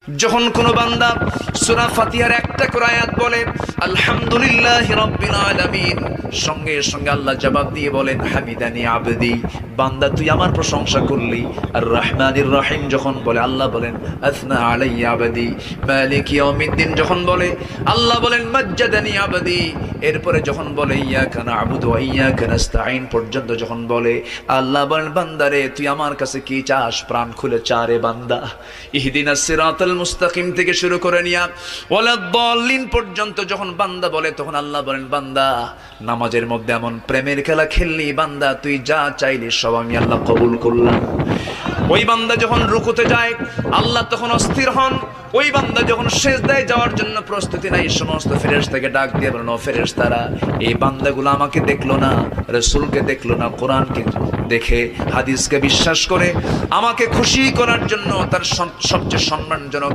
যখন কোন বান্দা সূরা ফাতিহার একটা করে আয়াত বলে আলহামদুলিল্লাহি রাব্বিল আলামিন, সঙ্গে সঙ্গে আল্লাহ জবাব দিয়ে বলেন হামিদানি আবদি, বান্দা তুই আমার প্রশংসা করলি। আর রহমানির রহিম যখন বলে আল্লাহ বলেন আসনা আলাইয়া আবদি। মালিক ইয়াউমিদ্দিন যখন বলে আল্লাহ বলেন মাজ্জাদানি আবদি। এরপরে যখন বলে ইয়াকা না'বুদু ওয়া ইয়াকা নাস্তাঈন পর্যন্ত যখন বলে আল্লাহ বলেন বান্দারে তুই আমার কাছে কি চাস, প্রাণ খুলে চা রে বান্দা। ইহদিনাস সিরাতাল মুস্তাকিম থেকে শুরু করে নিয়া ওয়ালাদ-দাল্লিন পর্যন্ত যখন বান্দা বলে তখন আল্লাহ বলেন বান্দা নামাজের মধ্যে এমন প্রেমের খেলা খেললি বান্দা, তুই যা চাইলি সব আমি আল্লাহ কবুল করলাম। ওই বান্দা যখন রুকুতে যায় আল্লাহ তখন অস্থির হন। ওই বান্দা যখন সিজদায় যাওয়ার জন্য প্রস্তুতি নাই, সমস্ত ফেরেশতাকে ডাক দিয়ে বলেন ও ফেরেশতারা, এই বান্দাগুলো আমাকে দেখলো না, রাসূলকে দেখলো না, কোরআনকে দেখে হাদিসকে বিশ্বাস করে আমাকে খুশি করার জন্য তার সবচেয়ে সম্মানজনক